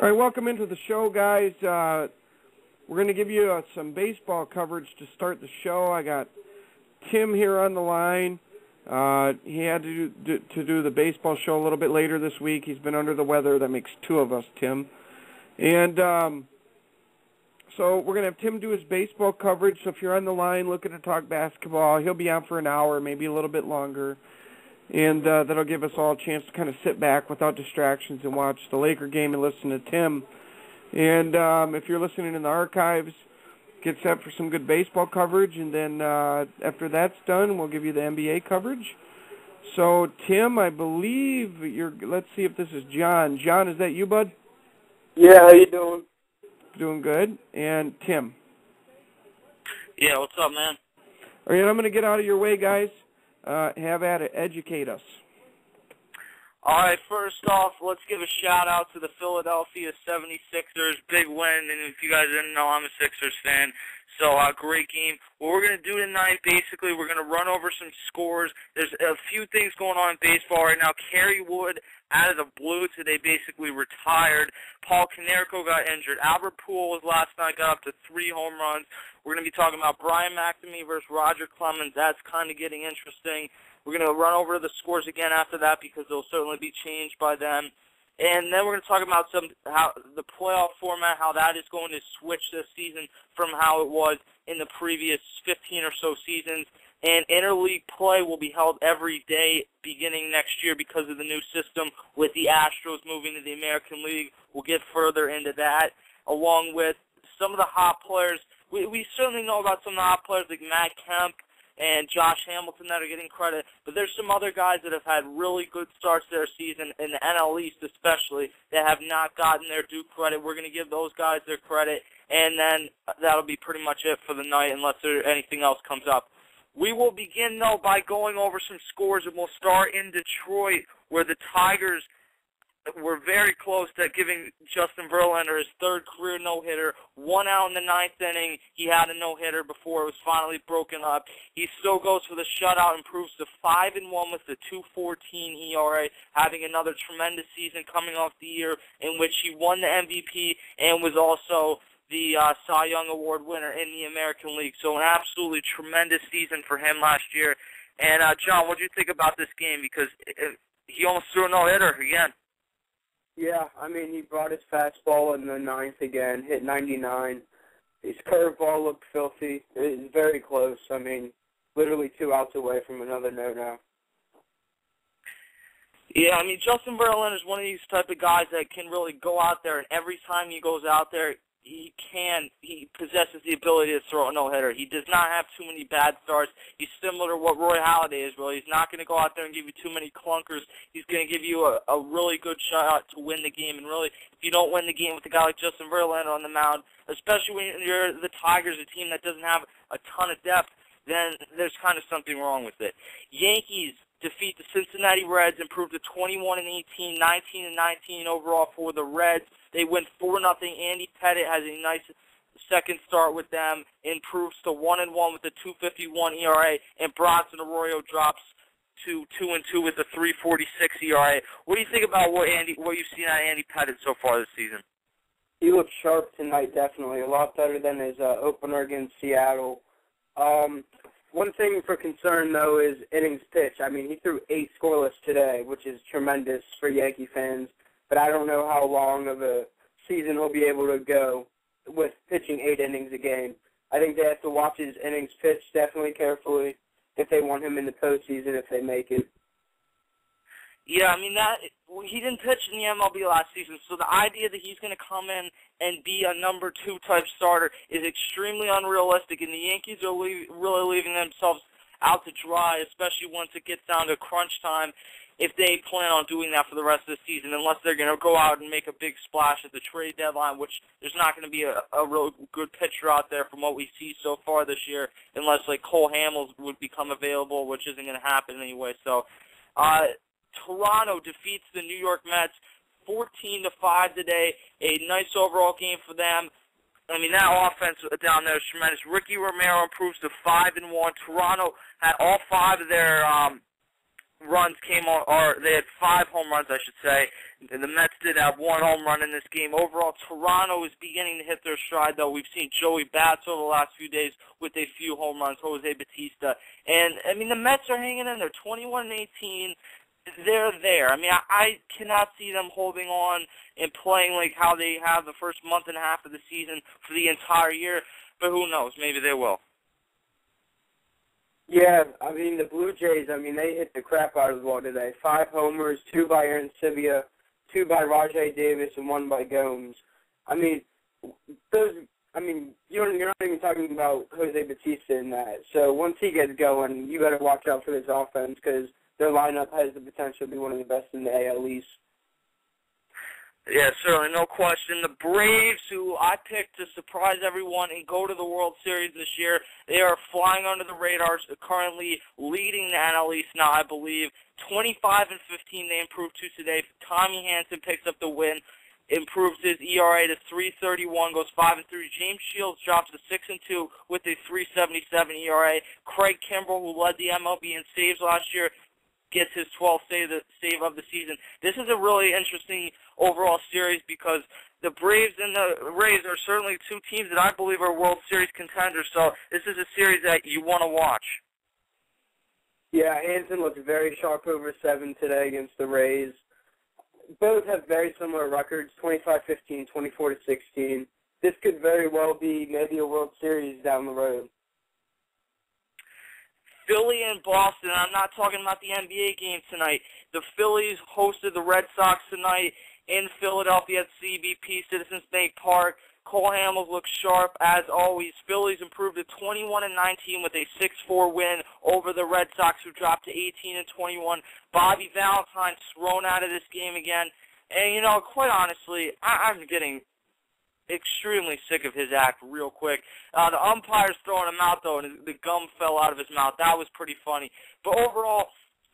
right, welcome into the show, guys. We're going to give you some baseball coverage to start the show. I got Tim here on the line. He had to do the baseball show a little bit later this week. He's been under the weather. That makes two of us, Tim. And so we're going to have Tim do his baseball coverage. So if you're on the line looking to talk basketball, he'll be on for an hour, maybe a little bit longer. And that'll give us all a chance to kind of sit back without distractions and watch the Laker game and listen to Tim. And if you're listening in the archives, get set for some good baseball coverage. And then after that's done, we'll give you the NBA coverage. So, Tim, I believe let's see if this is John. John, is that you, bud? Yeah, how you doing? Doing good. And Tim? Yeah, what's up, man? All right, I'm going to get out of your way, guys. Have at it. Educate us. All right, first off, let's give a shout-out to the Philadelphia 76ers. Big win, and if you guys didn't know, I'm a Sixers fan. So, great game. What we're going to do tonight, basically, we're going to run over some scores. There's a few things going on in baseball right now. Kerry Wood, out of the blue today, basically retired. Paul Konerko got injured. Albert Pujols last night got up to 3 home runs. We're going to be talking about Brian McNamee versus Roger Clemens. That's kind of getting interesting. We're going to run over the scores again after that because they'll certainly be changed by then. And then we're going to talk about how the playoff format, how that is going to switch this season from how it was in the previous 15 or so seasons. And interleague play will be held every day beginning next year because of the new system with the Astros moving to the American League. We'll get further into that, along with some of the hot players. We certainly know about some of the hot players like Matt Kemp and Josh Hamilton that are getting credit, but there's some other guys that have had really good starts to their season, in the NL East especially, that have not gotten their due credit. We're going to give those guys their credit, and then that'll be pretty much it for the night unless anything else comes up. We will begin, though, by going over some scores, and we'll start in Detroit, where the Tigers were very close to giving Justin Verlander his third career no-hitter. 1 out in the 9th inning. He had a no-hitter before it was finally broken up. He still goes for the shutout, improves to 5-1 with the 2.14 ERA, having another tremendous season coming off the year in which he won the MVP and was also the Cy Young Award winner in the American League. So an absolutely tremendous season for him last year. And, John, what did you think about this game? Because he almost threw a no-hitter again. Yeah, I mean, he brought his fastball in the 9th again, hit 99. His curveball looked filthy. It was very close. I mean, literally 2 outs away from another no-no. Yeah, I mean, Justin Verlander is one of these type of guys that can really go out there, and every time he goes out there, he possesses the ability to throw a no-hitter. He does not have too many bad starts. He's similar to what Roy Halladay is, really. He's not going to go out there and give you too many clunkers. He's going to give you a really good shot to win the game. And really, if you don't win the game with a guy like Justin Verlander on the mound, especially when you're the Tigers, a team that doesn't have a ton of depth, then there's kind of something wrong with it. Yankees defeat the Cincinnati Reds, improved to 21-18, 19-19 overall for the Reds. They win 4-0. Andy Pettit has a nice second start with them, improves to 1-1 with a 2.51 ERA, and Bronson Arroyo drops to 2-2 with a 3.46 ERA. What do you think about what you've seen out of Andy Pettit so far this season? He looked sharp tonight, definitely. A lot better than his opener against Seattle. One thing for concern, though, is innings pitched. I mean, he threw 8 scoreless today, which is tremendous for Yankee fans. But I don't know how long of a season he'll be able to go with pitching 8 innings a game. I think they have to watch his innings pitched definitely carefully if they want him in the postseason, if they make it. Yeah, I mean, he didn't pitch in the MLB last season, so the idea that he's going to come in and be a number 2 type starter is extremely unrealistic, and the Yankees are really leaving themselves out to dry, especially once it gets down to crunch time, if they plan on doing that for the rest of the season, unless they're going to go out and make a big splash at the trade deadline, which there's not going to be a real good pitcher out there from what we see so far this year, unless, like, Cole Hamels would become available, which isn't going to happen anyway. So, Toronto defeats the New York Mets 14-5 today. A nice overall game for them. I mean, that offense down there is tremendous. Ricky Romero improves to 5-1. Toronto had all 5 of their runs came on, or they had 5 home runs, I should say. And the Mets did have 1 home run in this game. Overall, Toronto is beginning to hit their stride, though. We've seen Joey Bats over the last few days with a few home runs, Jose Bautista. And, I mean, the Mets are hanging in there, 21-18. They're there. I mean, I cannot see them holding on and playing like how they have the first month and a half of the season for the entire year, but who knows? Maybe they will. Yeah, I mean, the Blue Jays, I mean, they hit the crap out of the ball today. 5 homers, 2 by Aaron Sivia, 2 by Rajai Davis, and 1 by Gomes. I mean, you're not even talking about Jose Bautista in that. So once he gets going, you better watch out for this offense because their lineup has the potential to be one of the best in the AL East. Yeah, certainly, no question. The Braves, who I picked to surprise everyone and go to the World Series this year, they are flying under the radar, currently leading the NL East now, I believe. 25-15, they improved to today. Tommy Hanson picks up the win, improves his ERA to 3.31, goes 5-3. James Shields drops to 6-2 with a 3.77 ERA. Craig Kimbrell, who led the MLB in saves last year, gets his 12th save of the season. This is a really interesting overall series because the Braves and the Rays are certainly 2 teams that I believe are World Series contenders, so this is a series that you want to watch. Yeah, Hanson looked very sharp over 7 today against the Rays. Both have very similar records, 25-15, 24-16. This could very well be maybe a World Series down the road. Philly and Boston, I'm not talking about the NBA game tonight. The Phillies hosted the Red Sox tonight in Philadelphia at CBP, Citizens Bank Park. Cole Hamels looks sharp as always. Phillies improved to 21-19 with a 6-4 win over the Red Sox, who dropped to 18-21. Bobby Valentine's thrown out of this game again. And, you know, quite honestly, I'm getting extremely sick of his act real quick. The umpire's throwing him out, though, and the gum fell out of his mouth. That was pretty funny. But overall,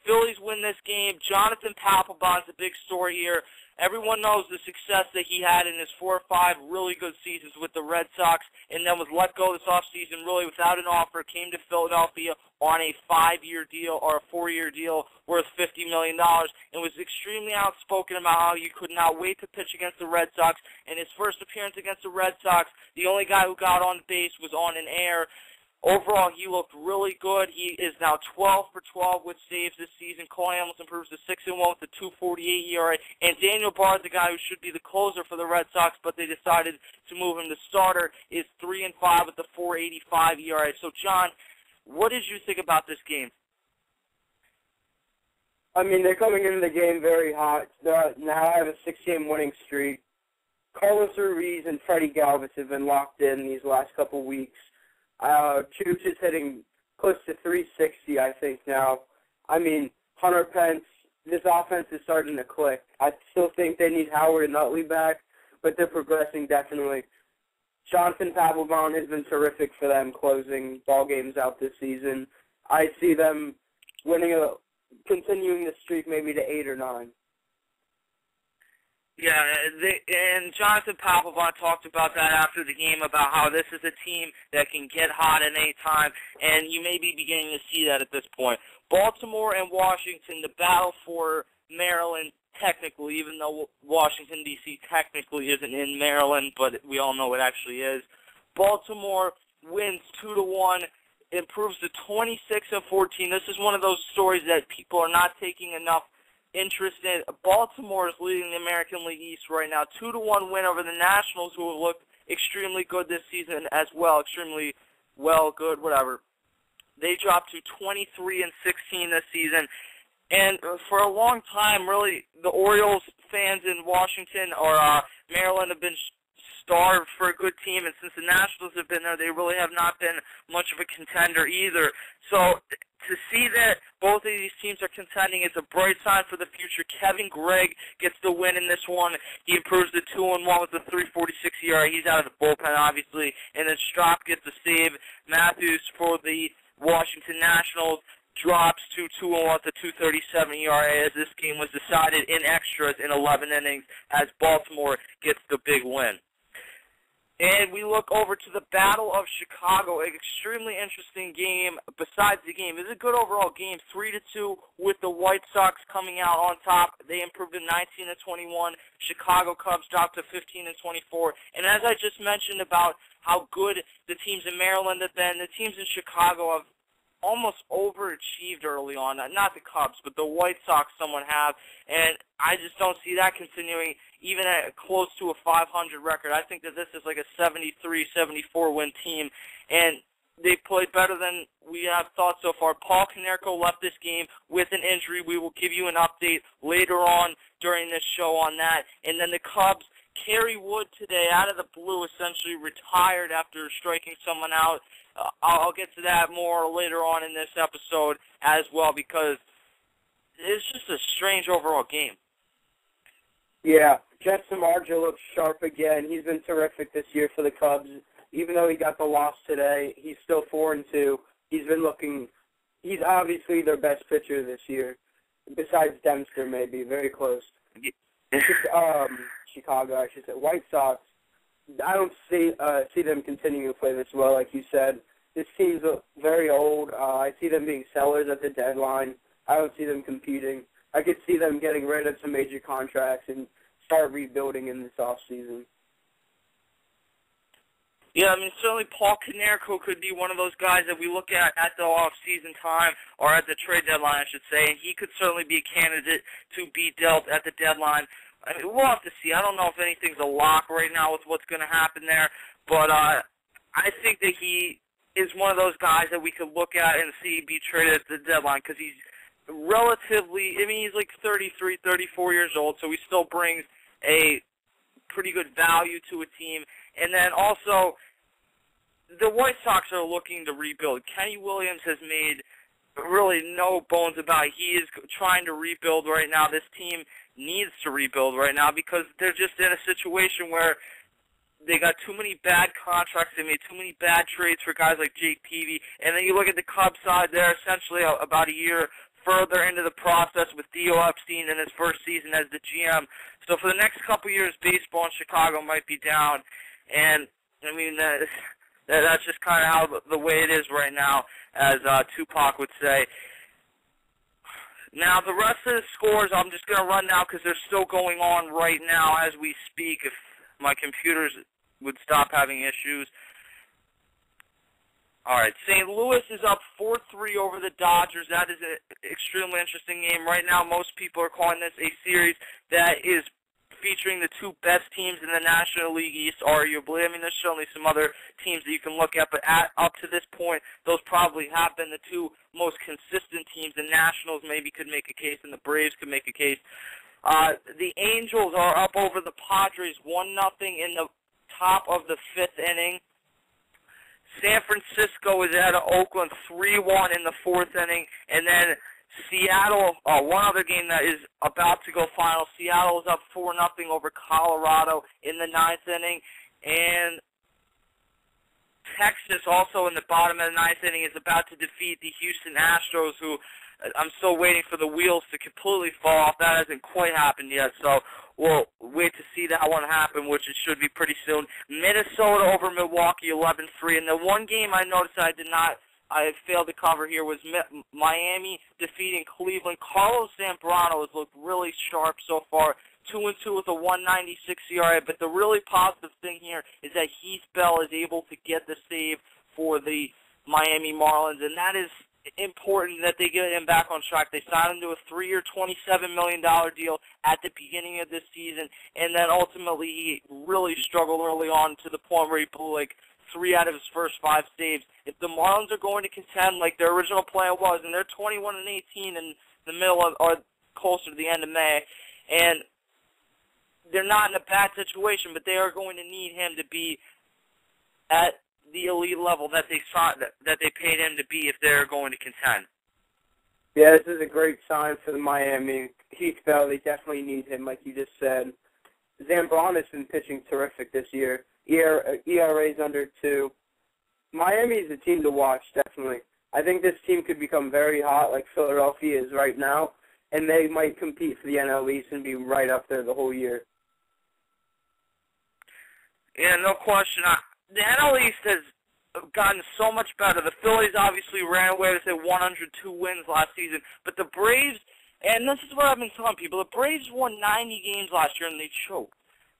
Phillies win this game. Jonathan Papelbon's the big story here. Everyone knows the success that he had in his 4 or 5 really good seasons with the Red Sox, and then was let go this offseason really without an offer, came to Philadelphia on a 5-year deal or a 4-year deal worth $50 million, and was extremely outspoken about how he could not wait to pitch against the Red Sox. In his first appearance against the Red Sox, the only guy who got on base was on an error. Overall, he looked really good. He is now 12 for 12 with saves this season. Cole Hamels improves to 6-1 with a 2.48 ERA. And Daniel Bard, the guy who should be the closer for the Red Sox, but they decided to move him to starter, is 3-5 with a 4.85 ERA. So, John, what did you think about this game? I mean, they're coming into the game very hot. They now have a 6-game winning streak. Carlos Ruiz and Freddie Galvis have been locked in these last couple weeks. Chooch is hitting close to 360, I think, now. I mean, Hunter Pence, this offense is starting to click. I still think they need Howard and Utley back, but they're progressing definitely. Jonathan Papelbon has been terrific for them closing ball games out this season. I see them continuing the streak maybe to 8 or 9. Yeah, and Jonathan Papelbon talked about that after the game, about how this is a team that can get hot at any time, and you may be beginning to see that at this point. Baltimore and Washington, the battle for Maryland, technically, even though Washington, D.C. technically isn't in Maryland, but we all know it actually is. Baltimore wins 2-1, improves to 26-14. This is one of those stories that people are not taking enough interest in. Baltimore is leading the American League East right now. 2-1 win over the Nationals, who have looked extremely good this season as well. Extremely well, good, whatever. They dropped to 23-16 this season. And for a long time, really, the Orioles fans in Washington or Maryland have been starved for a good team, and since the Nationals have been there, they really have not been much of a contender either. So to see that both of these teams are contending is a bright sign for the future. Kevin Gregg gets the win in this one. He improves to 2-1 with a 3.46 ERA. He's out of the bullpen, obviously. And then Strop gets the save. Matthews for the Washington Nationals drops to 2-1 with a 2.37 ERA, as this game was decided in extras in 11 innings, as Baltimore gets the big win. And we look over to the Battle of Chicago, an extremely interesting game. Besides the game, it's a good overall game, 3-2, with the White Sox coming out on top. They improved to 19-21. Chicago Cubs dropped to 15-24. And as I just mentioned about how good the teams in Maryland have been, the teams in Chicago have almost overachieved early on. Not the Cubs, but the White Sox somewhat have. And I just don't see that continuing even at close to a 500 record. I think that this is like a 73, 74 win team, and they played better than we have thought so far. Paul Konerko left this game with an injury. We will give you an update later on during this show on that. And then the Cubs, Kerry Wood today, out of the blue, essentially retired after striking someone out. I'll get to that more later on in this episode as well, because it's just a strange overall game. Yeah, Jeff Samardzija looks sharp again. He's been terrific this year for the Cubs. Even though he got the loss today, he's still 4-2. He's obviously their best pitcher this year, besides Dempster maybe, very close. Chicago, I should say. White Sox, I don't see them continuing to play this well, like you said. This team's very old. I see them being sellers at the deadline. I don't see them competing. I could see them getting rid of some major contracts and start rebuilding in this offseason. Yeah, I mean, certainly Paul Konerko could be one of those guys that we look at the off-season time, or at the trade deadline, I should say, and he could certainly be a candidate to be dealt at the deadline. I mean, we'll have to see. I don't know if anything's a lock right now with what's going to happen there, but I think that he is one of those guys that we could look at and see be traded at the deadline, because he's relatively, I mean, he's like 33, 34 years old, so he still brings a pretty good value to a team. And then also, the White Sox are looking to rebuild. Kenny Williams has made really no bones about it. He is trying to rebuild right now. This team needs to rebuild right now because they're just in a situation where they got too many bad contracts. They made too many bad trades for guys like Jake Peavy. And then you look at the Cubs side, they're essentially about a year further into the process with Theo Epstein in his first season as the GM. So for the next couple years, baseball in Chicago might be down. And, I mean, that's just kind of how the way it is right now, as Tupac would say. Now, the rest of the scores, I'm just going to run now because they're still going on right now as we speak, if my computers would stop having issues. All right, St. Louis is up 4-3 over the Dodgers. That is an extremely interesting game. Right now, most people are calling this a series that is featuring the two best teams in the National League East, arguably. I mean, there's certainly some other teams that you can look at, but up to this point, those probably have been the two most consistent teams. The Nationals maybe could make a case, and the Braves could make a case. The Angels are up over the Padres 1-0 in the top of the fifth inning. San Francisco is out of Oakland 3-1 in the fourth inning, and then Seattle, one other game that is about to go final. Seattle is up 4-0 over Colorado in the ninth inning, and Texas, also in the bottom of the ninth inning, is about to defeat the Houston Astros, who I'm still waiting for the wheels to completely fall off. That hasn't quite happened yet, so we'll wait to see that one happen, which it should be pretty soon. Minnesota over Milwaukee 11-3, and the one game I noticed I failed to cover here was Miami defeating Cleveland. Carlos Zambrano has looked really sharp so far, 2-2 with a 1.96 ERA, but the really positive thing here is that Heath Bell is able to get the save for the Miami Marlins, and that is important that they get him back on track. They signed him to a 3-year, $27 million deal at the beginning of this season, and then ultimately he really struggled early on to the point where he blew like 3 out of his first 5 saves. If the Marlins are going to contend like their original plan was, and they're 21-18 in the middle of, or closer to the end of May, and they're not in a bad situation, but they are going to need him to be at the elite level that they paid him to be if they're going to contend. Yeah, this is a great sign for the Miami. Heath Bell, they definitely need him, like you just said. Zambrano's been pitching terrific this year. ERA's under 2. Miami is a team to watch, definitely. I think this team could become very hot like Philadelphia is right now, and they might compete for the NL East and be right up there the whole year. Yeah, no question. The NL East has gotten so much better. The Phillies obviously ran away with 102 wins last season, but the Braves, and this is what I've been telling people, the Braves won 90 games last year and they choked.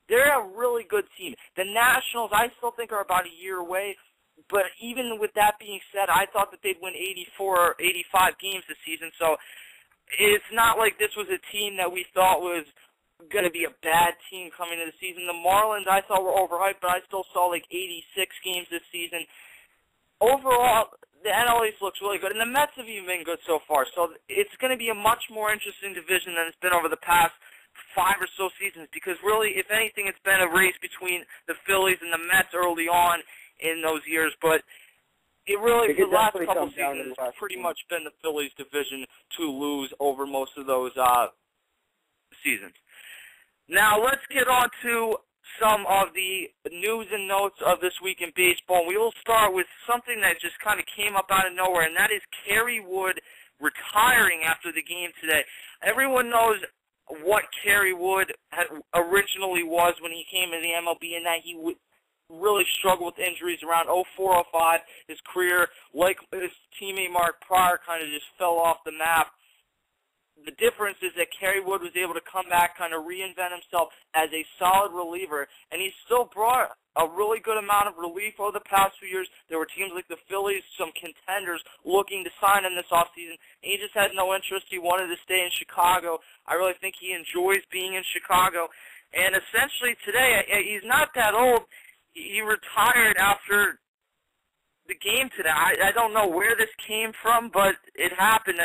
They're a really good team. The Nationals, I still think, are about a year away, but even with that being said, I thought that they'd win 84 or 85 games this season, so it's not like this was a team that we thought was going to be a bad team coming into the season. The Marlins, I thought, were overhyped, but I still saw like 86 games this season. Overall, the NL East looks really good, and the Mets have even been good so far. So it's going to be a much more interesting division than it's been over the past 5 or so seasons, because really, if anything, it's been a race between the Phillies and the Mets early on in those years. But it really, for the last couple seasons, it's pretty much been the Phillies' division to lose over most of those seasons. Now, let's get on to some of the news and notes of this week in baseball. We will start with something that just kind of came up out of nowhere, and that is Kerry Wood retiring after the game today. Everyone knows what Kerry Wood had originally was when he came into the MLB, and that he would really struggled with injuries around 04-05. His career, like his teammate Mark Pryor, kind of just fell off the map. The difference is that Kerry Wood was able to come back, kind of reinvent himself as a solid reliever, and he still brought a really good amount of relief over the past few years. There were teams like the Phillies, some contenders, looking to sign him this offseason. He just had no interest. He wanted to stay in Chicago. I really think he enjoys being in Chicago. And essentially today, he's not that old. He retired after the game today. I don't know where this came from, but it happened.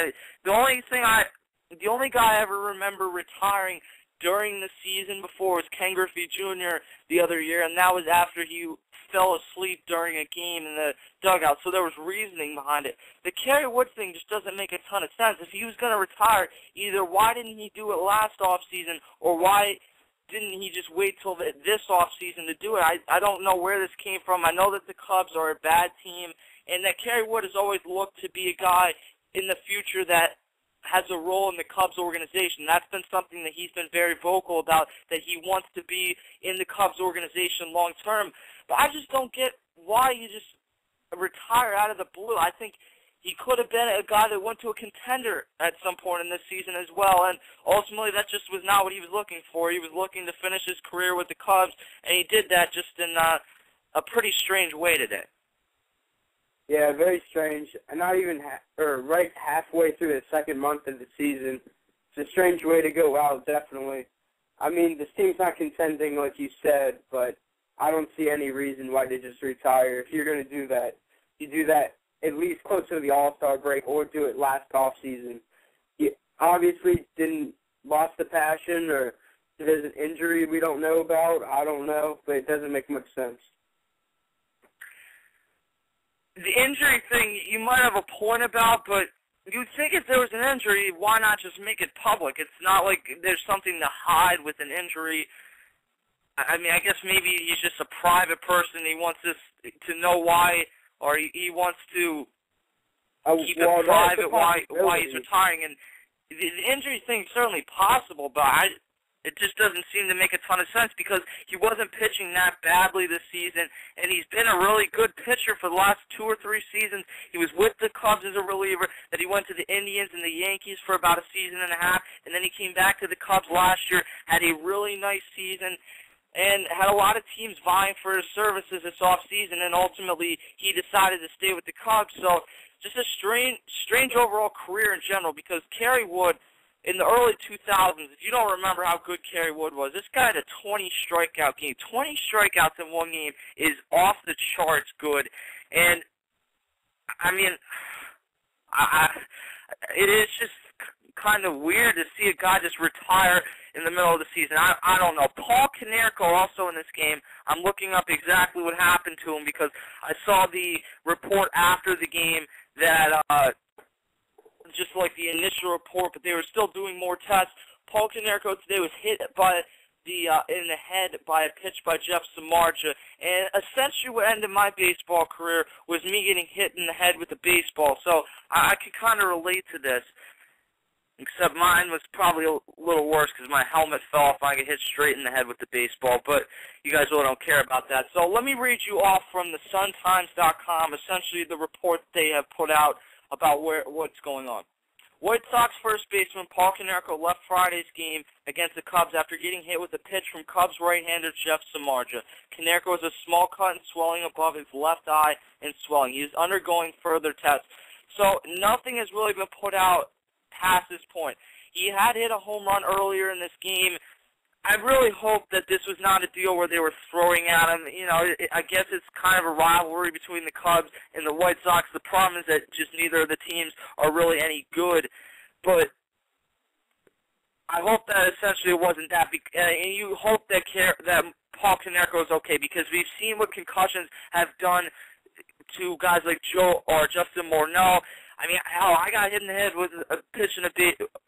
The only guy I ever remember retiring during the season before was Ken Griffey Jr. the other year, and that was after he fell asleep during a game in the dugout, so there was reasoning behind it. The Kerry Wood thing just doesn't make a ton of sense. If he was going to retire, either why didn't he do it last offseason, or why didn't he just wait till this offseason to do it? I don't know where this came from. I know that the Cubs are a bad team, and that Kerry Wood has always looked to be a guy in the future that has a role in the Cubs organization. That's been something that he's been very vocal about, that he wants to be in the Cubs organization long term. But I just don't get why you just retire out of the blue. I think he could have been a guy that went to a contender at some point in this season as well, and ultimately that just was not what he was looking for. He was looking to finish his career with the Cubs, and he did that just in a pretty strange way today. Yeah, very strange. And not even right halfway through the second month of the season. It's a strange way to go out, definitely. I mean, this team's not contending like you said, but I don't see any reason why they just retire. If you're going to do that, you do that at least close to the All-Star break or do it last off-season. You obviously lost the passion, or there's an injury we don't know about. I don't know, but it doesn't make much sense. The injury thing, you might have a point about, but you'd think if there was an injury, why not just make it public? It's not like there's something to hide with an injury. I mean, I guess maybe he's just a private person. He wants this to know why, or he wants to keep it private why he's retiring. And the injury thing is certainly possible, but it just doesn't seem to make a ton of sense, because he wasn't pitching that badly this season, and he's been a really good pitcher for the last 2 or 3 seasons. He was with the Cubs as a reliever, then he went to the Indians and the Yankees for about a season and a half, and then he came back to the Cubs last year, had a really nice season, and had a lot of teams vying for his services this offseason, and ultimately he decided to stay with the Cubs. So just a strange overall career in general, because Kerry Wood, in the early 2000s, if you don't remember how good Kerry Wood was, this guy had a 20 strikeout game. 20 strikeouts in one game is off the charts good. And, I mean, it is just kind of weird to see a guy just retire in the middle of the season. I don't know. Paul Konerko also in this game. I'm looking up exactly what happened to him, because I saw the report after the game that just like the initial report, but they were still doing more tests. Paul Konerko today was hit by in the head by a pitch by Jeff Samardzija, and essentially what ended my baseball career was me getting hit in the head with a baseball. So I could kind of relate to this. except mine was probably a little worse because my helmet fell off and I got hit straight in the head with the baseball, but you guys really don't care about that. So let me read you off from the SunTimes.com, essentially the report they have put out about what's going on. White Sox first baseman Paul Konerko left Friday's game against the Cubs after getting hit with a pitch from Cubs right-hander Jeff Samardzija. Konerko has a small cut and swelling above his left eye and swelling. He is undergoing further tests. So nothing has really been put out past this point. He had hit a home run earlier in this game. I really hope that this was not a deal where they were throwing at him. You know, I guess it's kind of a rivalry between the Cubs and the White Sox. The problem is that just neither of the teams are really any good. But I hope that essentially it wasn't that. And you hope that Paul Konerko is okay, because we've seen what concussions have done to guys like Joe or Justin Morneau. I mean, hell, I got hit in the head with a pitch in a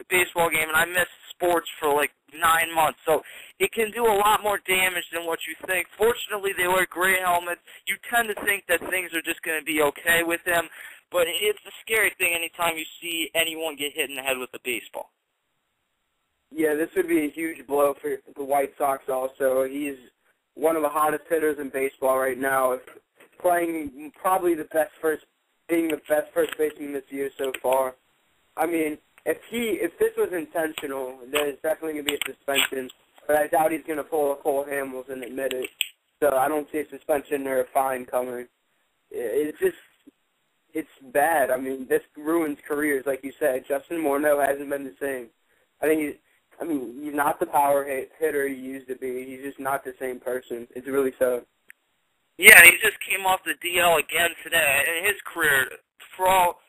baseball game, and I missed sports for like 9 months. So it can do a lot more damage than what you think. Fortunately, they wear gray helmets. You tend to think that things are just going to be okay with them, but it's a scary thing anytime you see anyone get hit in the head with a baseball. Yeah, this would be a huge blow for the White Sox also. He's one of the hottest hitters in baseball right now, playing probably being the best first baseman this year so far. I mean, if this was intentional, there's definitely going to be a suspension, but I doubt he's going to pull a Cole Hamels and admit it. So I don't see a suspension or a fine coming. It's bad. I mean, this ruins careers, like you said. Justin Morneau hasn't been the same. He's not the power hitter he used to be. He's just not the same person. It's really sad. Yeah, he just came off the DL again today. In his career, for all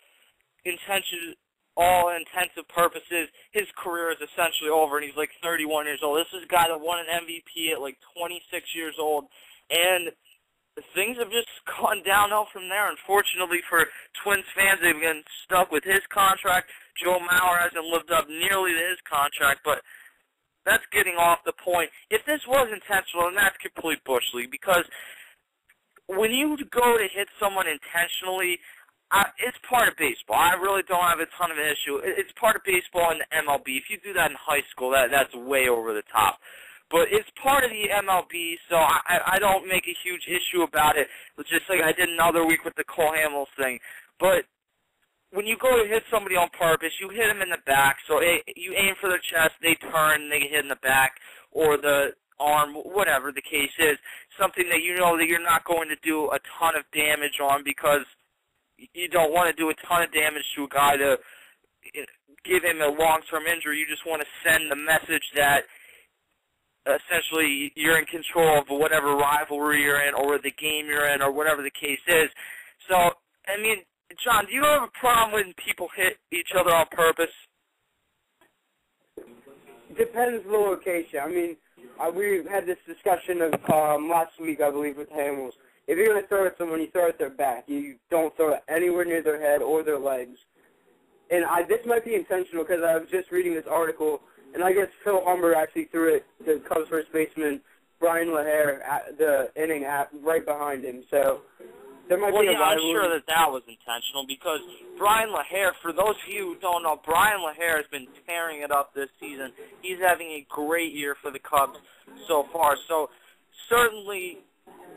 intensive purposes, his career is essentially over, and he's like 31 years old. This is a guy that won an MVP at like 26 years old, and things have just gone downhill from there. Unfortunately for Twins fans, they've been stuck with his contract. Joe Mauer hasn't lived up nearly to his contract, but that's getting off the point. If this was intentional, then that's complete bush league, because when you go to hit someone intentionally, it's part of baseball. I really don't have a ton of an issue. It's part of baseball in the MLB. If you do that in high school, that's way over the top. But it's part of the MLB, so I don't make a huge issue about it. It's just like I did another week with the Cole Hamels thing. But when you go to hit somebody on purpose, you hit them in the back. So you aim for their chest, they turn, they get hit in the back, or the arm, whatever the case is, something that you know that you're not going to do a ton of damage on, because you don't want to do a ton of damage to a guy to give him a long-term injury. You just want to send the message that essentially you're in control of whatever rivalry you're in or the game you're in or whatever the case is. So, I mean, John, do you have a problem when people hit each other on purpose? Depends on the location. I mean, we had this discussion of last week, I believe, with Hamels. If you're going to throw at someone, you throw at their back. You don't throw it anywhere near their head or their legs. And this might be intentional, because I was just reading this article, and I guess Phil Humber actually threw it to Cubs first baseman Brian LaHair at the inning right behind him. So there might be a rivalry. I'm sure that was intentional, because Brian LaHair, for those of you who don't know, Brian LaHair has been tearing it up this season. He's having a great year for the Cubs so far. So certainly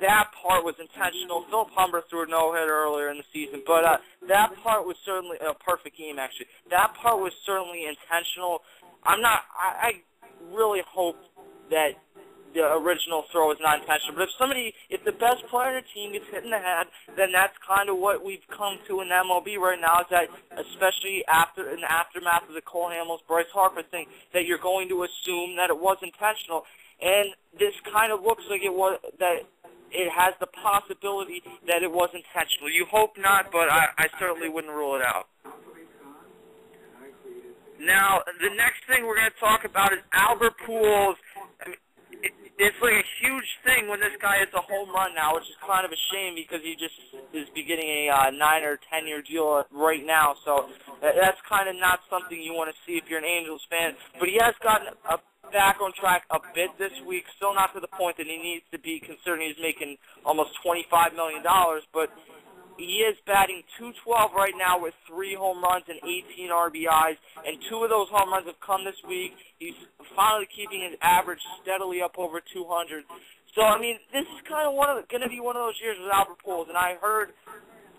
that part was intentional. Philip Humber threw a no-hitter earlier in the season, but that part was certainly a perfect game, actually. That part was certainly intentional. I really hope that the original throw is not intentional. But if the best player in the team gets hit in the head, then that's kind of what we've come to in MLB right now, is that especially in the aftermath of the Cole Hamels, Bryce Harper thing, that you're going to assume that it was intentional. And this kind of looks like that it has the possibility that it was intentional. You hope not, but I certainly wouldn't rule it out. Now, the next thing we're going to talk about is Albert Pujols. I mean, it's like a huge thing when this guy hits a home run now, which is kind of a shame, because he just is beginning a 9 or 10-year deal right now. So that's kind of not something you want to see if you're an Angels fan. But he has gotten back on track a bit this week, still not to the point that he needs to be, considering he's making almost $25 million. But He is batting .212 right now with 3 home runs and 18 RBIs, and 2 of those home runs have come this week. He's finally keeping his average steadily up over 200. So, I mean, this is kind of going to be one of those years with Albert Pujols, and I heard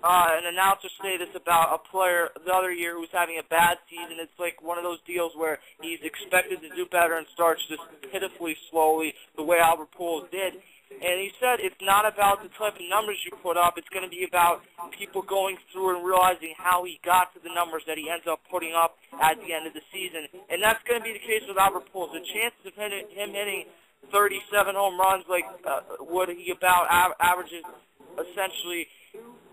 an announcer say this about a player the other year who was having a bad season. It's like one of those deals where he's expected to do better and starts just pitifully slowly the way Albert Pujols did. And he said it's not about the type of numbers you put up. It's going to be about people going through and realizing how he got to the numbers that he ends up putting up at the end of the season. And that's going to be the case with Albert Pujols. The chances of him hitting 37 home runs like what he about averages essentially,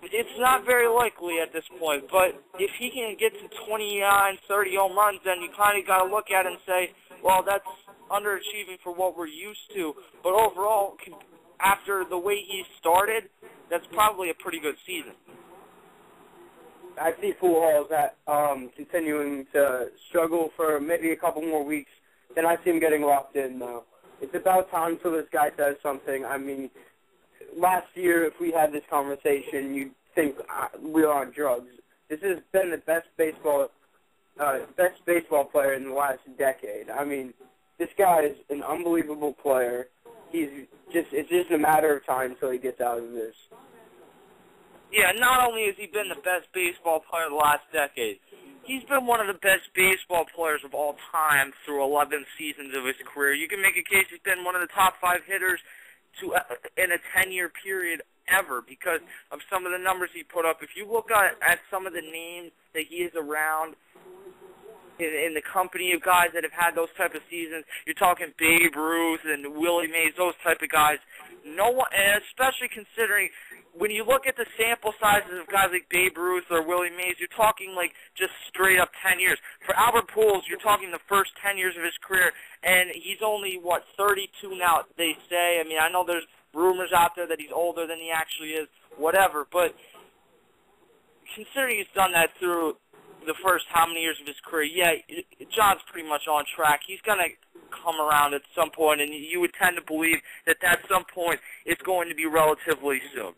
it's not very likely at this point. But if he can get to 29, 30 home runs, then you kind of got to look at it and say, well, that's underachieving for what we're used to. But overall, after the way he started, that's probably a pretty good season. I see Pujols continuing to struggle for maybe a couple more weeks. Then I see him getting locked in, though. It's about time till this guy does something. I mean, last year, if we had this conversation, you'd think we're on drugs. This has been the best baseball player in the last decade. I mean, this guy is an unbelievable player. It's just a matter of time until he gets out of this. Yeah, not only has he been the best baseball player of the last decade, he's been one of the best baseball players of all time through 11 seasons of his career. You can make a case he's been one of the top 5 hitters in a 10-year period ever because of some of the numbers he put up. If you look at some of the names that he is around in the company of guys that have had those type of seasons, you're talking Babe Ruth and Willie Mays, those type of guys. No one, and especially considering when you look at the sample sizes of guys like Babe Ruth or Willie Mays, you're talking like just straight up 10 years. For Albert Pujols, you're talking the first 10 years of his career, and he's only, 32 now, they say. I mean, I know there's rumors out there that he's older than he actually is, whatever, but considering he's done that through the first how many years of his career, yeah, John's pretty much on track. He's going to come around at some point, and you would tend to believe that at some point it's going to be relatively soon.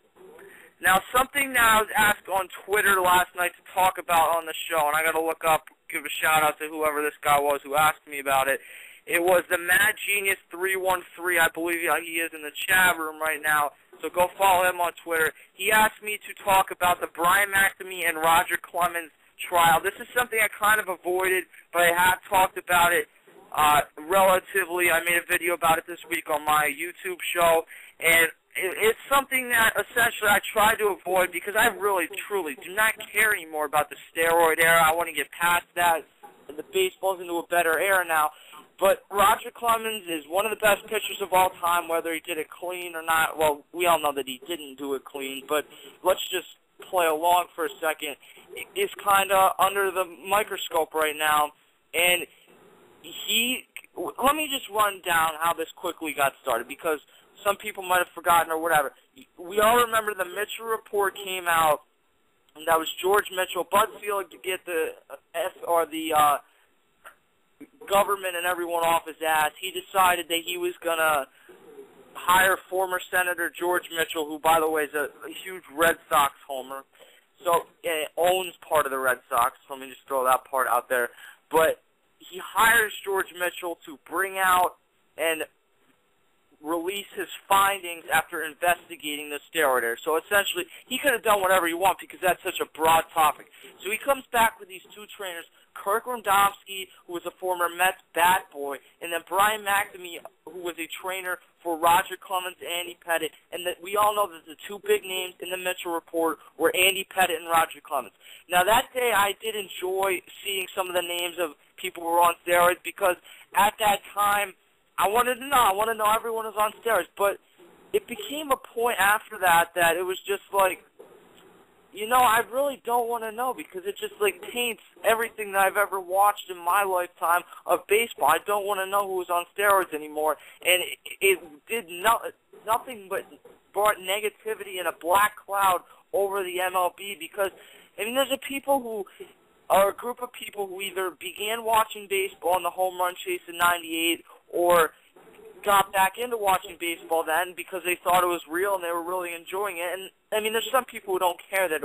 Now, something that I was asked on Twitter last night to talk about on the show, and I got to look up, give a shout-out to whoever this guy was who asked me about it. It was the Mad Genius 313. I believe he is in the chat room right now, so go follow him on Twitter. He asked me to talk about the Brian McNamee and Roger Clemens trial. This is something I kind of avoided, but I have talked about it relatively. I made a video about it this week on my YouTube show, and it's something that essentially I try to avoid because I really, truly do not care anymore about the steroid era. I want to get past that. The baseball's into a better era now. But Roger Clemens is one of the best pitchers of all time, whether he did it clean or not. Well, we all know that he didn't do it clean, but let's just play along for a second. Is kind of under the microscope right now, and let me just run down how this quickly got started, because some people might have forgotten or whatever. We all remember the Mitchell report came out, and that was George Mitchell. Bud Selig to get the government and everyone off his ass. He decided that he was going to hire former Senator George Mitchell, who, by the way, is a huge Red Sox homer. So owns part of the Red Sox. Let me just throw that part out there. But he hires George Mitchell to bring out and release his findings after investigating the steroid era. So essentially, he could have done whatever he wanted because that's such a broad topic. So he comes back with these 2 trainers, Kirk Randomski, who was a former Mets bat boy, and then Brian McNamee, who was a trainer for Roger Clemens and Andy Pettitte. And that we all know that the 2 big names in the Mitchell report were Andy Pettitte and Roger Clemens. Now, that day I did enjoy seeing some of the names of people who were on steroids because at that time, I wanted to know. I want to know everyone was on steroids. But it became a point after that it was just like, I really don't want to know because it just, taints everything that I've ever watched in my lifetime of baseball. I don't want to know who was on steroids anymore. And it did nothing but brought negativity and a black cloud over the MLB because, there's a group of people who either began watching baseball in the home run chase in '98 or got back into watching baseball then because they thought it was real and they were really enjoying it. And, I mean, there's some people who don't care that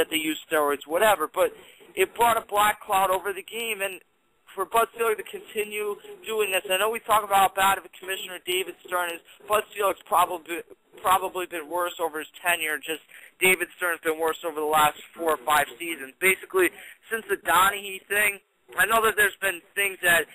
they use steroids, whatever, but it brought a black cloud over the game, and for Bud Selig to continue doing this, I know we talk about how bad of a commissioner David Stern is. Bud Selig's probably been worse over his tenure. Just David Stern's been worse over the last 4 or 5 seasons. Basically, since the Donahue thing, I know that there's been things that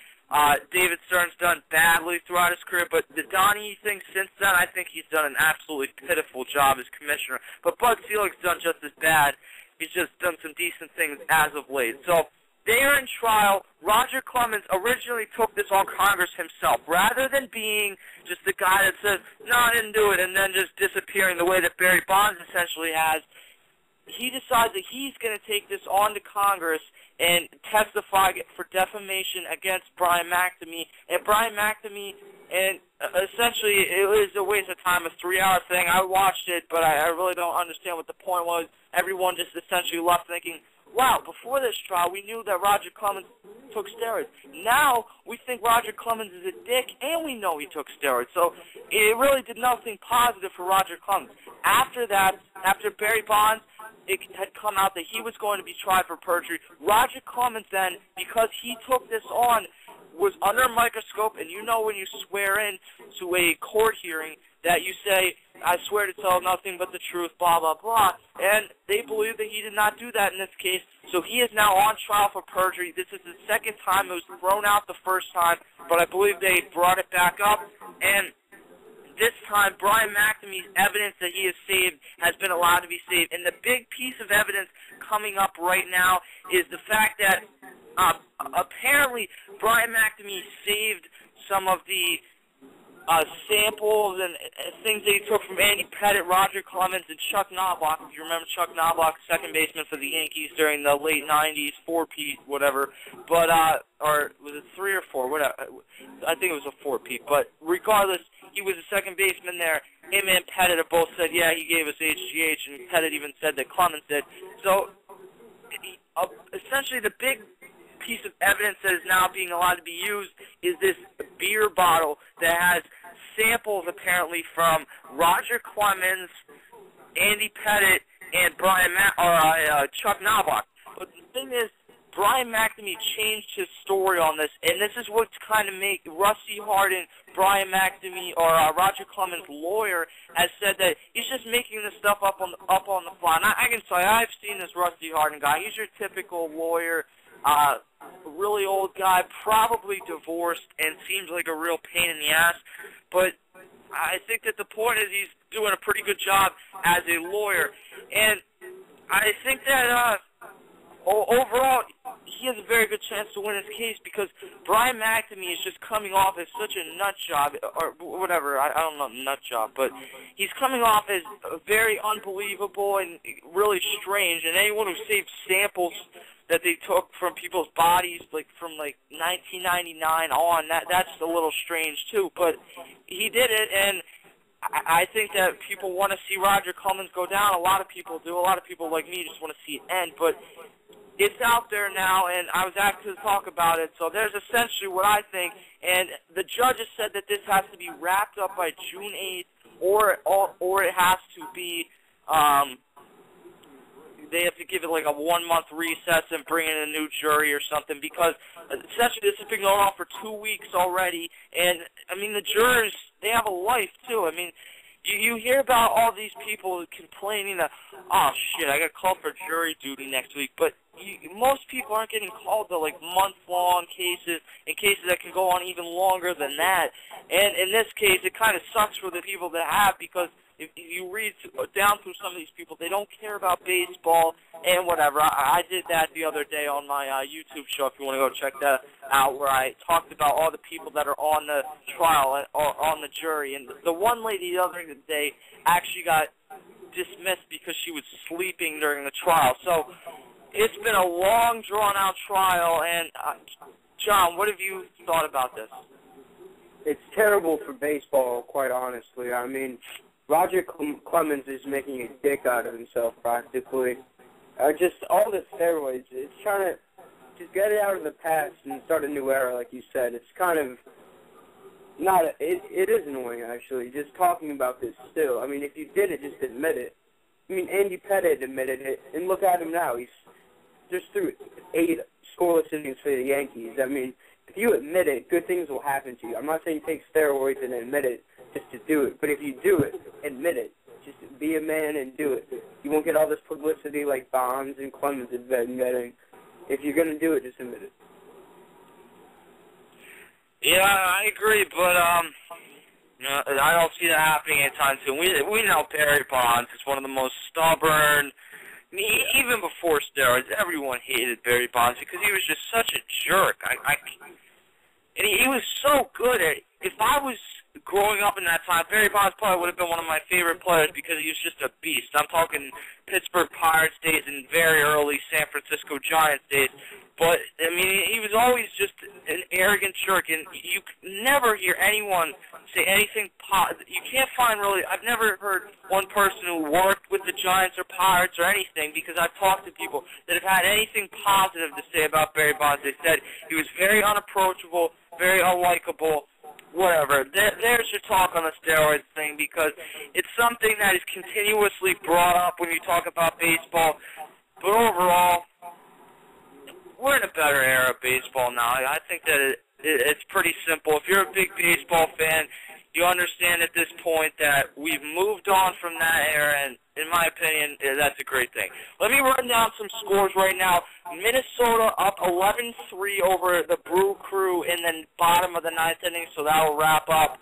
David Stern's done badly throughout his career, but the Donahue thing since then, I think he's done an absolutely pitiful job as commissioner. But Bud Selig's done just as bad. He's just done some decent things as of late. So they are in trial. Roger Clemens originally took this on Congress himself. Rather than being just the guy that says, no, I didn't do it, and then just disappearing the way that Barry Bonds essentially has, he decides that he's going to take this on to Congress and testify for defamation against Brian McNamee. And Brian McNamee, and essentially it was a waste of time, a 3-hour thing. I watched it, but I really don't understand what the point was. Everyone just essentially left thinking, wow, before this trial, we knew that Roger Clemens took steroids. Now, we think Roger Clemens is a dick, and we know he took steroids. So, it really did nothing positive for Roger Clemens. After that, after Barry Bonds, it had come out that he was going to be tried for perjury. Roger Clemens then, because he took this on, was under a microscope, and you know when you swear in to a court hearing that you say, I swear to tell nothing but the truth, blah, blah, blah. And they believe that he did not do that in this case. So he is now on trial for perjury. This is the second time. It was thrown out the first time, but I believe they brought it back up. And this time, Brian McNamee's evidence that he has saved has been allowed to be saved. And the big piece of evidence coming up right now is the fact that apparently Brian McNamee saved some of the samples and things that he took from Andy Pettitte, Roger Clemens, and Chuck Knobloch. If you remember Chuck Knobloch, second baseman for the Yankees during the late 90s, 4-peat, whatever. But, or was it 3 or 4? Whatever. I think it was a 4-peat. But regardless, he was a second baseman there. Him and Pettitte have both said, yeah, he gave us HGH, and Pettitte even said that Clemens did. So, essentially the big piece of evidence that is now being allowed to be used is this beer bottle that has samples apparently from Roger Clemens, Andy Pettitte, and Chuck Knobloch. But the thing is, Brian McNamee changed his story on this, and this is what's kind of make Rusty Hardin, Brian McNamee, or Roger Clemens' lawyer, has said that he's just making this stuff up on the fly. And I can tell you, I've seen this Rusty Hardin guy. He's your typical lawyer. Really old guy, probably divorced, and seems like a real pain in the ass. But I think that the point is he's doing a pretty good job as a lawyer. And I think that overall he has a very good chance to win his case because Brian McNamee is just coming off as such a nut job, or whatever, I don't know, nut job, but he's coming off as very unbelievable and really strange. And anyone who saved samples that they took from people's bodies, like from 1999 on, that's a little strange too. But he did it, and I think that people want to see Roger Clemens go down. A lot of people do. A lot of people like me just want to see it end. But it's out there now, and I was asked to talk about it. So there's essentially what I think. And the judges said that this has to be wrapped up by June 8th, or it has to be they have to give it like a 1-month recess and bring in a new jury or something, because essentially this has been going on for 2 weeks already. And I mean, the jurors, they have a life too. I mean, you hear about all these people complaining that, oh shit, I got called for jury duty next week, but most people aren't getting called to like month-long cases, and cases that can go on even longer than that. And in this case, it kind of sucks for the people that have, because if you read down through some of these people, they don't care about baseball and whatever. I did that the other day on my YouTube show, if you want to go check that out, where I talked about all the people that are on the trial or on the jury. And the one lady the other day actually got dismissed because she was sleeping during the trial. So it's been a long, drawn-out trial. And, John, what have you thought about this? It's terrible for baseball, quite honestly. I mean, Roger Clemens is making a dick out of himself, practically. Just all the steroids, it's trying to just get it out of the past and start a new era, like you said. It's kind of, It is annoying, actually, just talking about this still. I mean, if you did it, just admit it. I mean, Andy Pettitte admitted it, and look at him now. He's just threw 8 scoreless innings for the Yankees. I mean, if you admit it, good things will happen to you. I'm not saying take steroids and admit it just to do it, but if you do it, admit it. Just be a man and do it. You won't get all this publicity like Bonds and Clemens have been getting. If you're going to do it, just admit it. Yeah, I agree, but I don't see that happening anytime soon. We know Barry Bonds is one of the most stubborn. I mean, even before steroids, everyone hated Barry Bonds because he was just such a jerk. And he was so good at it. If I was growing up in that time, Barry Bonds probably would have been one of my favorite players because he was just a beast. I'm talking Pittsburgh Pirates days and very early San Francisco Giants days. But, I mean, he was always just an arrogant jerk, and you never hear anyone say anything positive. You can't find really, I've never heard one person who worked with the Giants or Pirates or anything, because I've talked to people that have had anything positive to say about Barry Bonds. They said he was very unapproachable, very unlikable, whatever. There's your talk on the steroids thing, because it's something that is continuously brought up when you talk about baseball. But overall, we're in a better era of baseball now. I think that it's pretty simple. If you're a big baseball fan, you understand at this point that we've moved on from that era, and in my opinion, that's a great thing. Let me run down some scores right now. Minnesota up 11-3 over the Brew Crew in the bottom of the 9th inning, so that will wrap up.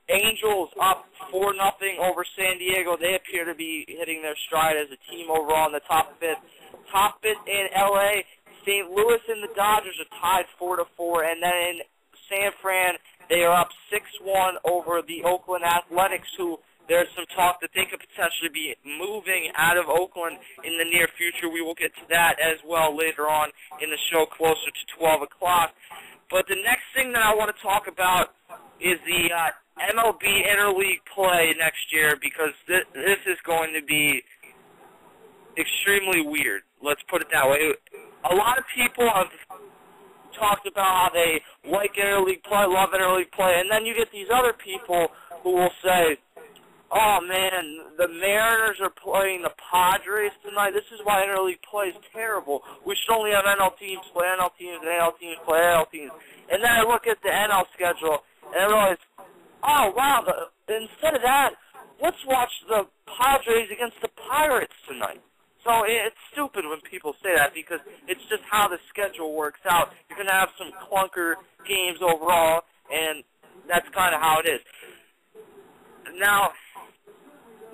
Angels up 4-0 over San Diego. They appear to be hitting their stride as a team overall in the top fifth. Top fifth in L.A., St. Louis and the Dodgers are tied 4-4, and then in San Fran, they are up 6-1 over the Oakland Athletics, who there's some talk that they could potentially be moving out of Oakland in the near future. We will get to that as well later on in the show, closer to 12 o'clock. But the next thing that I want to talk about is the MLB interleague play next year, because this is going to be extremely weird. Let's put it that way. A lot of people have talked about how they like interleague play, love interleague play, and then you get these other people who will say, oh, man, the Mariners are playing the Padres tonight. This is why interleague play is terrible. We should only have NL teams play NL teams and AL teams play AL teams. And then I look at the NL schedule, and I realize, oh, wow, instead of that, let's watch the Padres against the Pirates tonight. So it's stupid when people say that, because it's just how the schedule works out. You're going to have some clunker games overall, and that's kind of how it is. Now,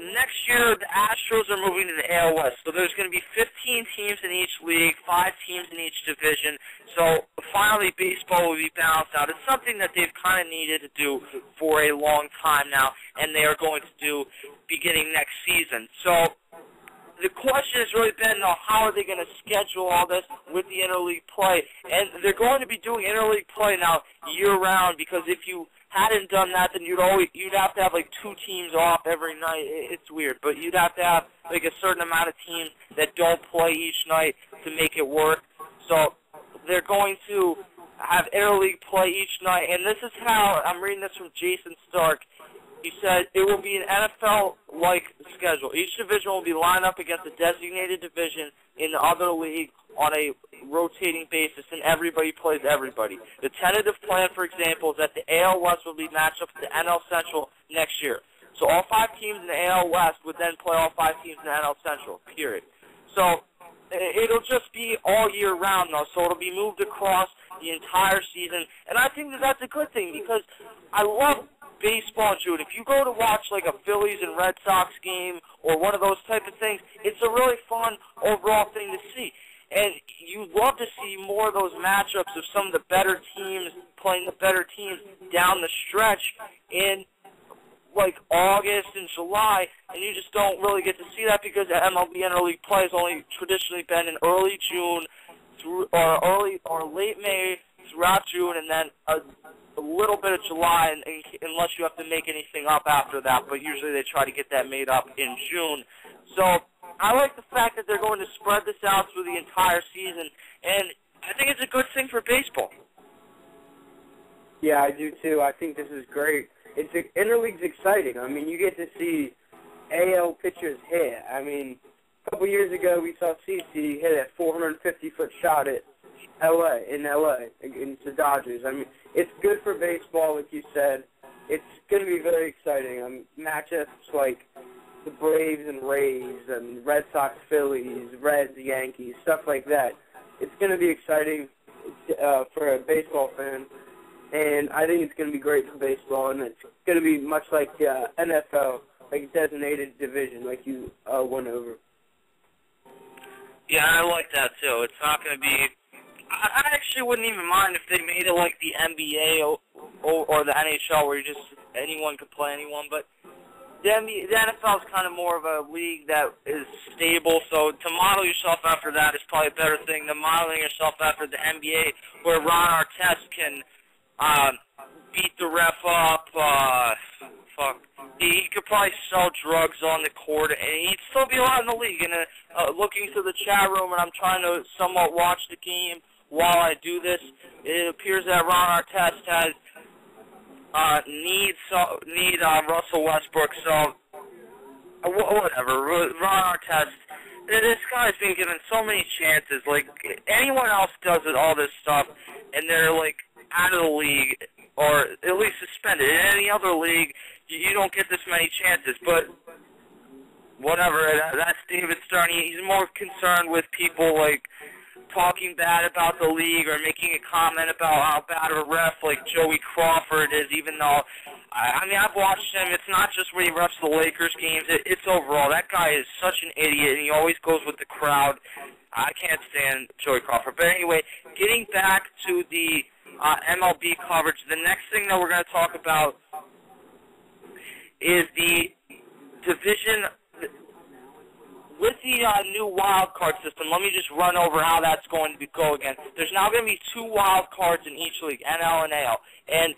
next year, the Astros are moving to the AL West, so there's going to be 15 teams in each league, 5 teams in each division, so finally baseball will be balanced out. It's something that they've kind of needed to do for a long time now, and they are going to do beginning next season. So the question has really been, how are they going to schedule all this with the interleague play? And they're going to be doing interleague play now year-round, because if you hadn't done that, then you'd have to have like 2 teams off every night. It's weird, but you'd have to have like a certain amount of teams that don't play each night to make it work. So they're going to have interleague play each night, and this is how, I'm reading this from Jason Stark. He said it will be an NFL-like schedule. Each division will be lined up against a designated division in the other league on a rotating basis, and everybody plays everybody. The tentative plan, for example, is that the AL West will be matched up with the NL Central next year. So all 5 teams in the AL West would then play all 5 teams in the NL Central, period. So it'll just be all year round, though, so it'll be moved across the entire season. And I think that that's a good thing, because I love baseball, Jude. If you go to watch like a Phillies and Red Sox game or one of those type of things, it's a really fun overall thing to see. And you love to see more of those matchups of some of the better teams playing the better teams down the stretch in like August and July, and you just don't really get to see that because the MLB interleague play has only traditionally been in early June through or late May throughout June, and then a little bit of July, unless you have to make anything up after that, but usually they try to get that made up in June. So I like the fact that they're going to spread this out through the entire season, and I think it's a good thing for baseball. Yeah, I do too. I think this is great. Interleague's exciting. I mean, you get to see AL pitchers hit. I mean, a couple years ago we saw CC hit a 450-foot shot at in LA against the Dodgers. I mean, it's good for baseball, like you said. It's going to be very exciting. Matchups like the Braves and Rays and Red Sox, Phillies, Reds, Yankees, stuff like that. It's going to be exciting for a baseball fan, and I think it's going to be great for baseball, and it's going to be much like NFL, like a designated division, like you went over. Yeah, I like that too. It's not going to be. I actually wouldn't even mind if they made it like the NBA or the NHL, where anyone could play anyone. But the NFL is kind of more of a league that is stable. So to model yourself after that is probably a better thing than modeling yourself after the NBA, where Ron Artest can beat the ref up. He could probably sell drugs on the court, and he'd still be allowed in the league. And looking through the chat room, and I'm trying to somewhat watch the game while I do this, it appears that Ron Artest has need Russell Westbrook. So whatever, Ron Artest. This guy's been given so many chances. Like anyone else does all this stuff, and they're like out of the league or at least suspended. In any other league, you don't get this many chances. But whatever, that's David Stern. He's more concerned with people like talking bad about the league or making a comment about how bad of a ref like Joey Crawford is, even though, I mean, I've watched him. It's not just when he refs the Lakers games. It's overall. That guy is such an idiot, and he always goes with the crowd. I can't stand Joey Crawford. But anyway, getting back to the MLB coverage, the next thing that we're going to talk about is the division. With the new wild card system, let me just run over how that's going to go again. There's now going to be 2 wild cards in each league, NL and AL. And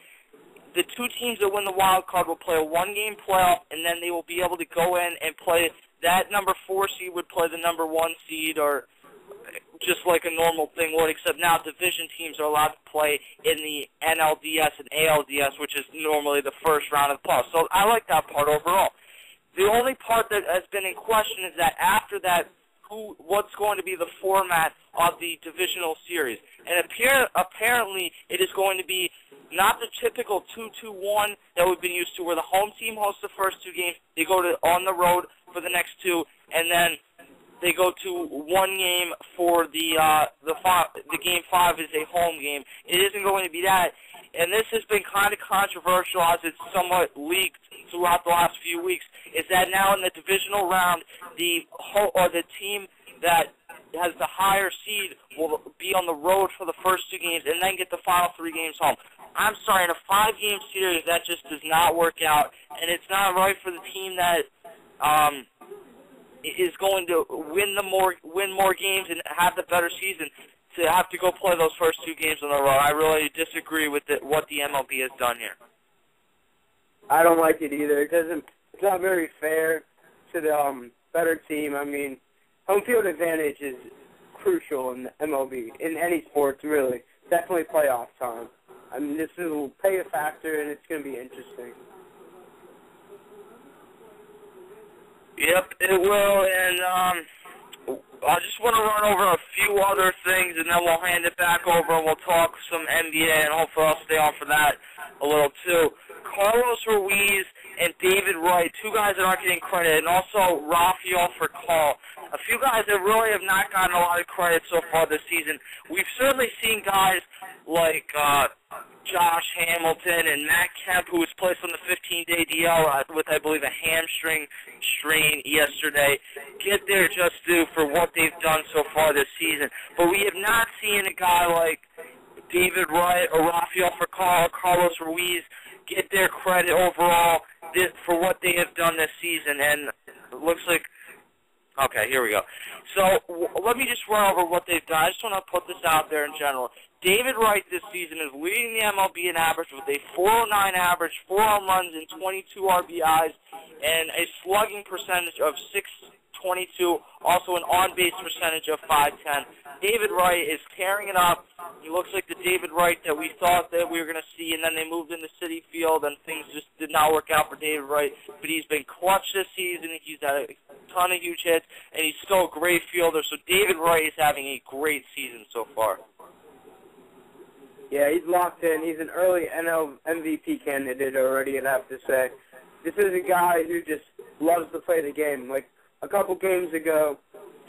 the 2 teams that win the wild card will play a 1-game playoff, and then they will be able to go in and play. That number 4 seed would play the number 1 seed, or just like a normal thing would, except now division teams are allowed to play in the NLDS and ALDS, which is normally the first round of the playoffs. So I like that part overall. The only part that has been in question is that after that, what's going to be the format of the divisional series. And apparently it is going to be not the typical 2-2-1 that we've been used to, where the home team hosts the first 2 games, they go on the road for the next 2, and then they go to 1 game for the game 5 is a home game. It isn't going to be that. And this has been kind of controversial as it's somewhat leaked throughout the last few weeks, is that now in the divisional round, the team that has the higher seed will be on the road for the first 2 games and then get the final 3 games home. I'm sorry, in a 5-game series, that just does not work out, and it's not right for the team that is going to win more games and have the better season to have to go play those first 2 games in a row. I really disagree with what the MLB has done here. I don't like it either. It's not very fair to the better team. I mean, home field advantage is crucial in the MLB, in any sports, really. Definitely playoff time. I mean, this will play a factor, and it's going to be interesting. Yep, it will, and I just want to run over a few other things, and then we'll hand it back over, and we'll talk some NBA, and hopefully I'll stay on for that a little, too. Carlos Ruiz and David Wright, 2 guys that aren't getting credit, and also Rafael Furcal, a few guys that really have not gotten a lot of credit so far this season. We've certainly seen guys like Josh Hamilton and Matt Kemp, who was placed on the 15-day DL with, I believe, a hamstring strain yesterday, get their just due for what they've done so far this season. But we have not seen a guy like David Wright or Rafael Furcal or Carlos Ruiz get their credit overall for what they have done this season. And it looks like, okay, here we go. So let me just run over what they've done. I just want to put this out there in general. David Wright this season is leading the MLB in average with a 409 average, 4 home runs, and 22 RBIs, and a slugging percentage of .622, also an on-base percentage of .510. David Wright is tearing it up. He looks like the David Wright that we thought that we were going to see, and then they moved into Citi Field, and things just did not work out for David Wright. But he's been clutch this season. He's had a ton of huge hits, and he's still a great fielder. So David Wright is having a great season so far. Yeah, he's locked in. He's an early NL MVP candidate already, I'd have to say. This is a guy who just loves to play the game. Like, a couple games ago,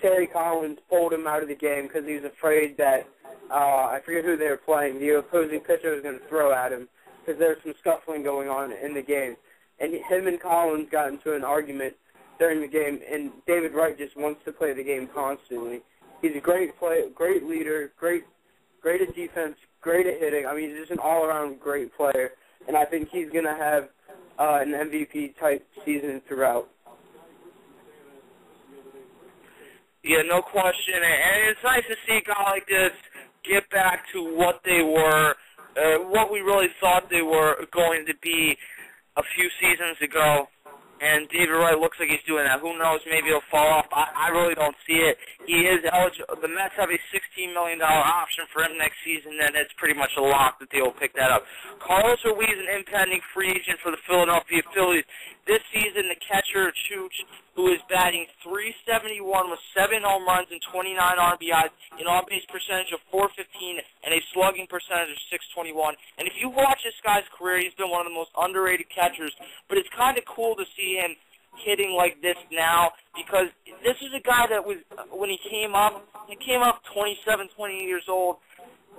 Terry Collins pulled him out of the game because he was afraid that, I forget who they were playing, the opposing pitcher was going to throw at him because there was some scuffling going on in the game. And him and Collins got into an argument during the game, and David Wright just wants to play the game constantly. He's a great player, great leader, great at defense, great at hitting. I mean, he's just an all-around great player, and I think he's going to have an MVP-type season throughout. Yeah, no question. And it's nice to see a guy like this get back to what they were, what we really thought they were going to be a few seasons ago. And David Wright looks like he's doing that. Who knows? Maybe he'll fall off. I really don't see it. He is eligible. The Mets have a $16 million option for him next season, and it's pretty much a lock that they will pick that up. Carlos Ruiz, an impending free agent for the Philadelphia Phillies. This season, the catcher, Chooch, who is batting .371 with 7 home runs and 29 RBIs, an on-base percentage of .415, and a slugging percentage of .621. And if you watch this guy's career, he's been one of the most underrated catchers. But it's kind of cool to see him hitting like this now, because this is a guy that was, when he came up 27, 28 years old,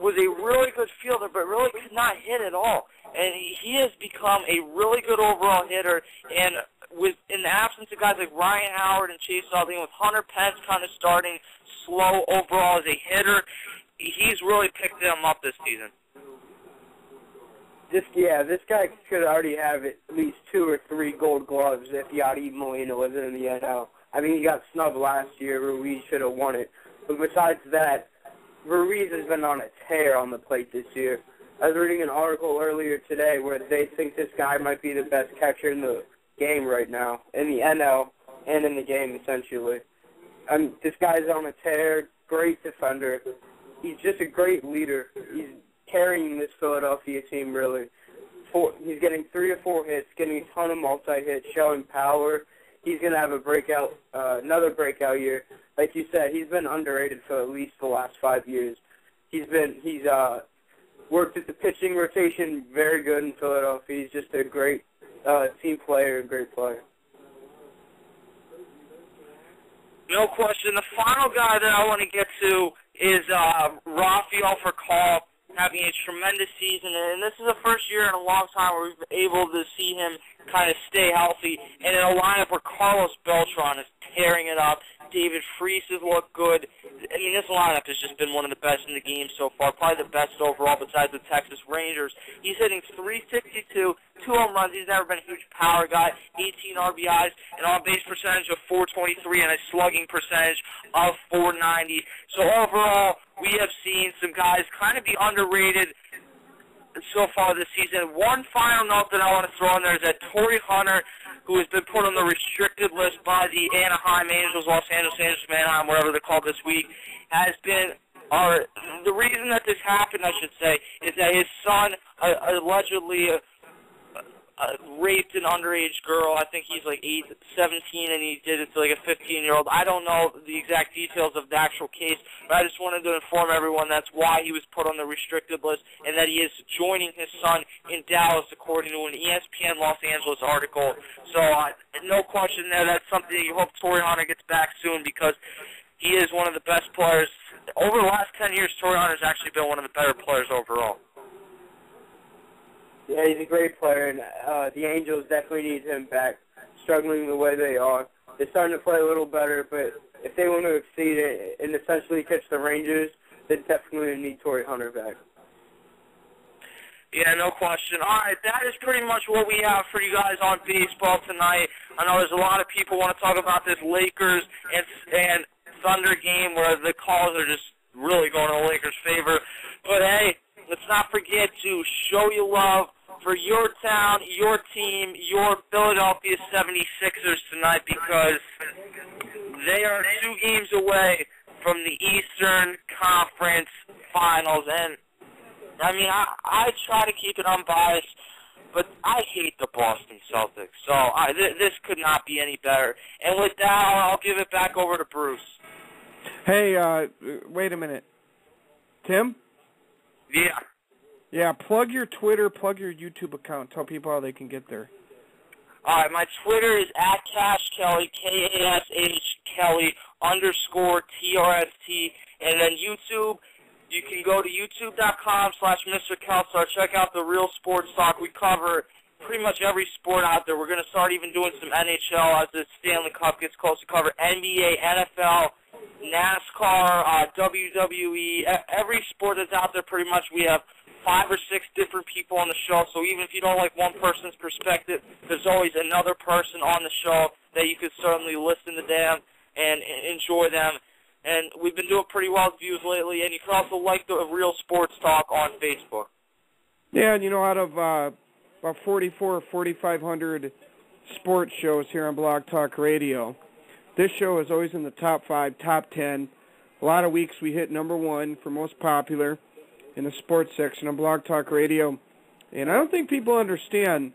was a really good fielder, but really could not hit at all. And he has become a really good overall hitter, and in the absence of guys like Ryan Howard and Chase Utley, with Hunter Pence kind of starting slow overall as a hitter, he's really picked them up this season. This guy could already have at least 2 or 3 Gold Gloves if Yadi Molina wasn't in the NL. I mean, he got snubbed last year. Ruiz should have won it. But besides that, Ruiz has been on a tear on the plate this year. I was reading an article earlier today where they think this guy might be the best catcher in the game right now, in the NL and in the game, essentially. This guy's on a tear, great defender. He's just a great leader. He's carrying this Philadelphia team, really. He's getting 3 or 4 hits, getting a ton of multi-hits, showing power. He's going to have another breakout year. Like you said, he's been underrated for at least the last 5 years. He's worked at the pitching rotation very good in Philadelphia. He's just a great team player and great player. No question. The final guy that I want to get to is Rafael Furcal, having a tremendous season, and this is the first year in a long time where we've been able to see him kind of stay healthy, and in a lineup where Carlos Beltran is tearing it up. David Freese has looked good. I mean, this lineup has just been one of the best in the game so far, probably the best overall besides the Texas Rangers. He's hitting .362, 2 home runs. He's never been a huge power guy, 18 RBIs, an on-base percentage of .423, and a slugging percentage of .490. So overall, we have seen some guys kind of be underrated so far this season. One final note that I want to throw in there is that Torrey Hunter, who has been put on the restricted list by the Anaheim Angels, Los Angeles Angels, Anaheim, whatever they're called this week, has been, the reason that this happened, I should say, is that his son allegedly raped an underage girl. I think he's like 17, and he did it to like a 15-year-old. I don't know the exact details of the actual case, but I just wanted to inform everyone that's why he was put on the restricted list, and that he is joining his son in Dallas, according to an ESPN Los Angeles article. So no question there. That's something that you hope Torrey Hunter gets back soon, because he is one of the best players. Over the last 10 years, Torrey Hunter's actually been one of the better players overall. Yeah, he's a great player, and the Angels definitely need him back, struggling the way they are. They're starting to play a little better, but if they want to exceed it and essentially catch the Rangers, they definitely need Torrey Hunter back. Yeah, no question. All right, that is pretty much what we have for you guys on baseball tonight. I know there's a lot of people want to talk about this Lakers and Thunder game where the calls are just really going in the Lakers' favor. But, hey, let's not forget to show your love for your town, your team, your Philadelphia 76ers tonight, because They are 2 games away from the Eastern Conference Finals, and I mean, I try to keep it unbiased, but I hate the Boston Celtics, so this could not be any better. And with that, I'll give it back over to Bruce. Hey, wait a minute. Tim? Yeah. Yeah, plug your Twitter, plug your YouTube account. Tell people how they can get there. All right, my Twitter is @CashKelly, Kelly _TRST, and then YouTube, you can go to youtube.com/Mr. Kelstar. Check out the Real Sports Talk. We cover pretty much every sport out there. We're going to start even doing some NHL as the Stanley Cup gets close. We cover NBA, NFL, NASCAR, WWE, every sport that's out there pretty much. We have 5 or 6 different people on the show, so even if you don't like one person's perspective, there's always another person on the show that you could certainly listen to them and enjoy them. And we've been doing pretty well with views lately, and you can also like the Real Sports Talk on Facebook. Yeah, and out of about 4,400 or 4,500 sports shows here on Blog Talk Radio, this show is always in the top 5, top 10. A lot of weeks we hit number 1 for most popular in the sports section on Blog Talk Radio. And I don't think people understand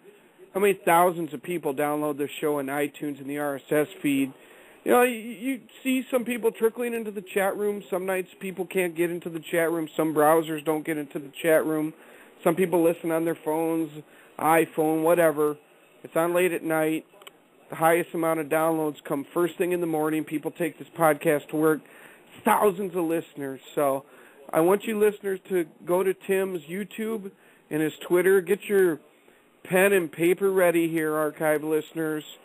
how many thousands of people download this show in iTunes and the RSS feed. You see some people trickling into the chat room. Some nights people can't get into the chat room. Some browsers don't get into the chat room. Some people listen on their phones, iPhone, whatever. It's on late at night. The highest amount of downloads come first thing in the morning. People take this podcast to work. Thousands of listeners. So I want you listeners to go to Tim's YouTube and his Twitter. Get your pen and paper ready here, archive listeners.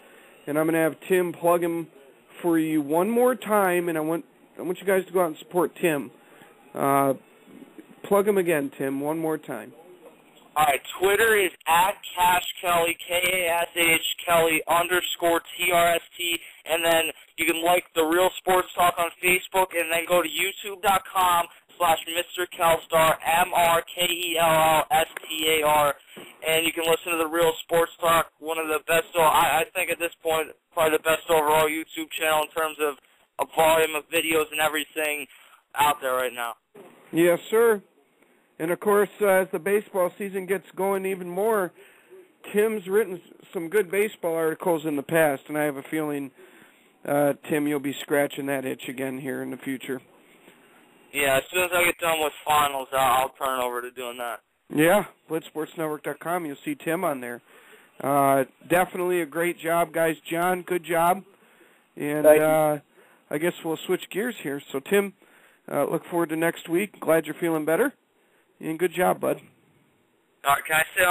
And I'm going to have Tim plug him for you one more time, and I want you guys to go out and support Tim. Plug him again, Tim, one more time. All right, Twitter is @CashKelly, Kelly _TRST, and then you can like the Real Sports Talk on Facebook, and then go to youtube.com/Mr. Kelstar, MRKELLSTAR, and you can listen to the Real Sports Talk, one of the best, I think at this point, probably the best overall YouTube channel in terms of a volume of videos and everything out there right now. Yes, sir. And, of course, as the baseball season gets going even more, Tim's written some good baseball articles in the past, and I have a feeling, Tim, you'll be scratching that itch again here in the future. Yeah, as soon as I get done with finals, I'll turn over to doing that. Yeah, BlitzSportsNetwork.com. You'll see Tim on there. Definitely a great job, guys. John, good job. And I guess we'll switch gears here. So, Tim, look forward to next week. Glad you're feeling better. And good job, bud. All right, can I say